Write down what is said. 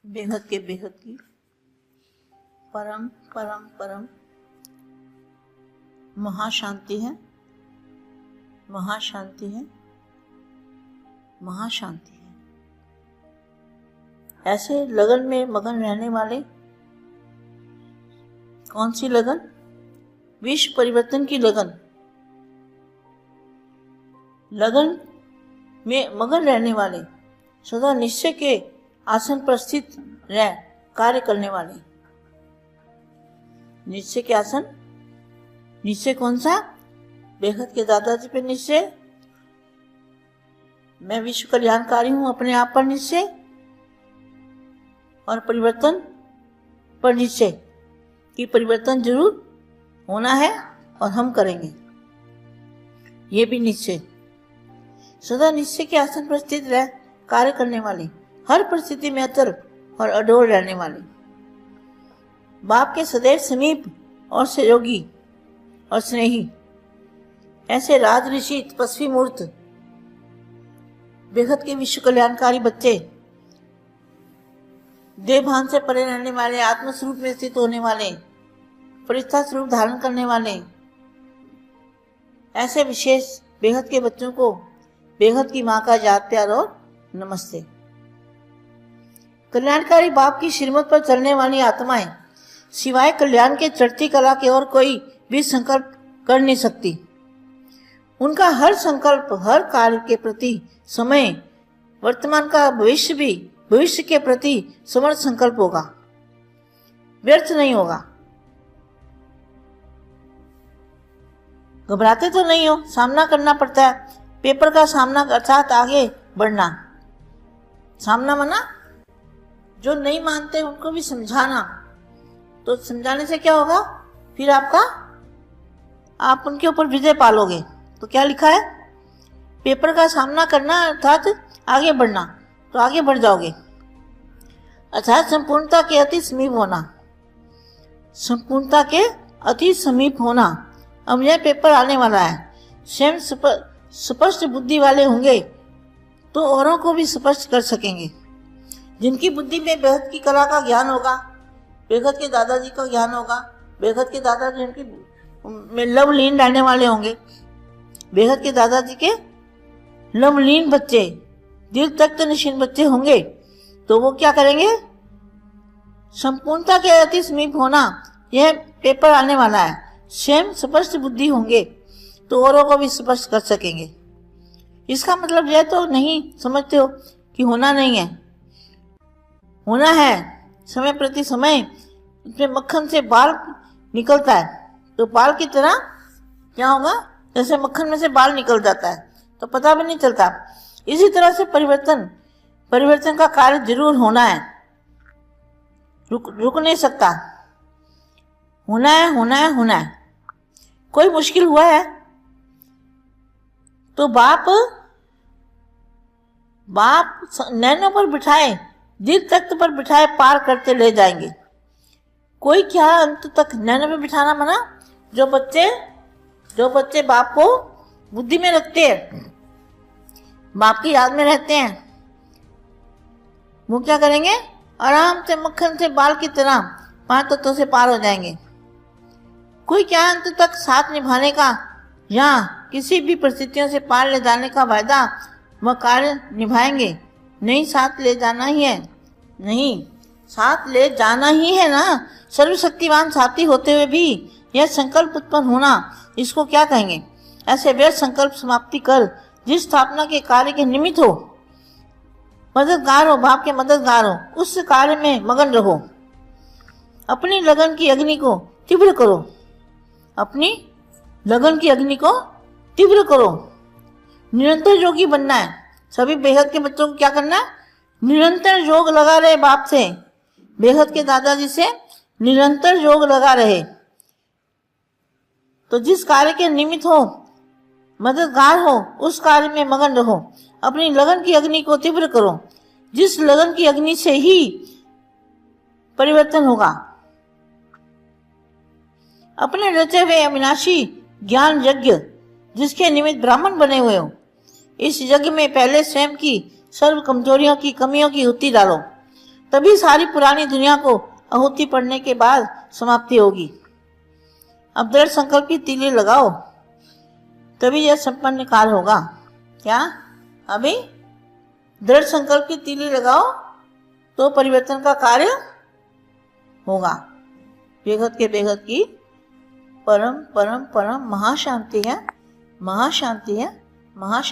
बेहद के बेहद की परम परम परम महाशांति है, महाशांति है, महाशांति है। ऐसे लगन में मगन रहने वाले, कौन सी लगन? विश्व परिवर्तन की लगन। लगन में मगन रहने वाले, सदा निश्चय के आसन पर स्थित रह कार्य करने वाले। निश्चय के आसन, निश्चय कौन सा? बेहद के दादाजी पे निश्चय, मैं विश्व कल्याणकारी हूं अपने आप पर निश्चय, और परिवर्तन पर निश्चय कि परिवर्तन जरूर होना है और हम करेंगे, ये भी निश्चय। सदा निश्चय के आसन पर स्थित रह कार्य करने वाले, हर परिस्थिति में अटल और अडोल रहने वाले, बाप के सदैव समीप और सहयोगी और स्नेही, ऐसे राज ऋषि तपस्वी मूर्त, बेहद के विश्व कल्याणकारी बच्चे, देह भान से परे रहने वाले, आत्म स्वरूप में स्थित होने वाले, फरिश्ता स्वरूप धारण करने वाले, ऐसे विशेष बेहद के बच्चों को बेहद की माँ का याद प्यार और नमस्ते। कल्याणकारी बाप की श्रीमत पर चलने वाली आत्माएं सिवाय कल्याण के चढ़ती कला के और कोई भी संकल्प कर नहीं सकती। उनका हर संकल्प हर कार्य के प्रति समय, वर्तमान का भविष्य भी भविष्य के प्रति समर्थ संकल्प होगा, व्यर्थ नहीं होगा। घबराते तो नहीं हो, सामना करना पड़ता है, पेपर का सामना अर्थात आगे बढ़ना। सामना मना, जो नहीं मानते उनको भी समझाना, तो समझाने से क्या होगा? फिर आप उनके ऊपर विजय पालोगे। तो क्या लिखा है? पेपर का सामना करना अर्थात आगे बढ़ना, तो आगे बढ़ जाओगे। अर्थात संपूर्णता के अति समीप होना, संपूर्णता के अति समीप होना। अब यह पेपर आने वाला है, स्वयं स्पष्ट बुद्धि वाले होंगे तो औरों को भी स्पष्ट कर सकेंगे। जिनकी बुद्धि में बेहद की कला का ज्ञान होगा, बेहद के दादाजी का ज्ञान होगा, बेहद के दादाजी उनकी में लवलीन रहने वाले होंगे, बेहद के दादाजी के लवलीन बच्चे, दिल तक निशीन बच्चे होंगे, तो वो क्या करेंगे? संपूर्णता के अति समीप होना, यह पेपर आने वाला है। स्वयं स्पष्ट बुद्धि होंगे तो औरों को भी स्पष्ट कर सकेंगे। इसका मतलब यह तो नहीं समझते हो कि होना नहीं है, होना है। समय प्रति समय उसमें मक्खन से बाल निकलता है, तो बाल की तरह क्या होगा? जैसे मक्खन में से बाल निकल जाता है तो पता भी नहीं चलता। इसी तरह से परिवर्तन का कार्य जरूर होना है, रुक नहीं सकता। होना है, होना है, होना है। कोई मुश्किल हुआ है तो बाप नैनों पर बिठाए, दिल तख्त पर बिठाए पार करते ले जाएंगे। कोई क्या अंत तक नैनों पर बिठाना मना? जो बच्चे बाप को बुद्धि में रखते हैं, बाप की याद में रहते हैं, वो क्या करेंगे? आराम से मक्खन से बाल की तरह 5 तत्वों से पार हो जाएंगे। कोई क्या अंत तक साथ निभाने का या किसी भी परिस्थितियों से पार ले जाने का वायदा वह कार्य निभाएंगे। नहीं, साथ ले जाना ही है, नहीं साथ ले जाना ही है ना। सर्वशक्तिवान साथी होते हुए भी यह संकल्प उत्पन्न होना, इसको क्या कहेंगे? ऐसे व्यर्थ संकल्प समाप्ति कर जिस स्थापना के कार्य के निमित्त हो, मददगार हो, बाप के मददगार हो, उस कार्य में मगन रहो। अपनी लगन की अग्नि को तीव्र करो, अपनी लगन की अग्नि को तीव्र करो। निरंतर योगी बनना है। सभी बेहद के बच्चों को क्या करना है? निरंतर योग लगा रहे बाप से, बेहद के दादाजी से निरंतर योग लगा रहे। तो जिस कार्य के निमित्त हो, मददगार हो, उस कार्य में मगन रहो। अपनी लगन की अग्नि को तीव्र करो, जिस लगन की अग्नि से ही परिवर्तन होगा। अपने रचे हुए अविनाशी ज्ञान यज्ञ जिसके निमित्त ब्राह्मण बने हुए हो, इस यज्ञ में पहले स्वयं की सर्व कमजोरियों की कमियों की हुत्ती डालो, तभी सारी पुरानी दुनिया को आहुति पड़ने के बाद समाप्ति होगी। अब दृढ़ संकल्प की तीली लगाओ, तभी यह संपन्न काल होगा। क्या अभी दृढ़ संकल्प की तीली लगाओ तो परिवर्तन का कार्य होगा। बेहद के बेहद की परम परम परम महाशांति है, महाशांति है, महाशांति।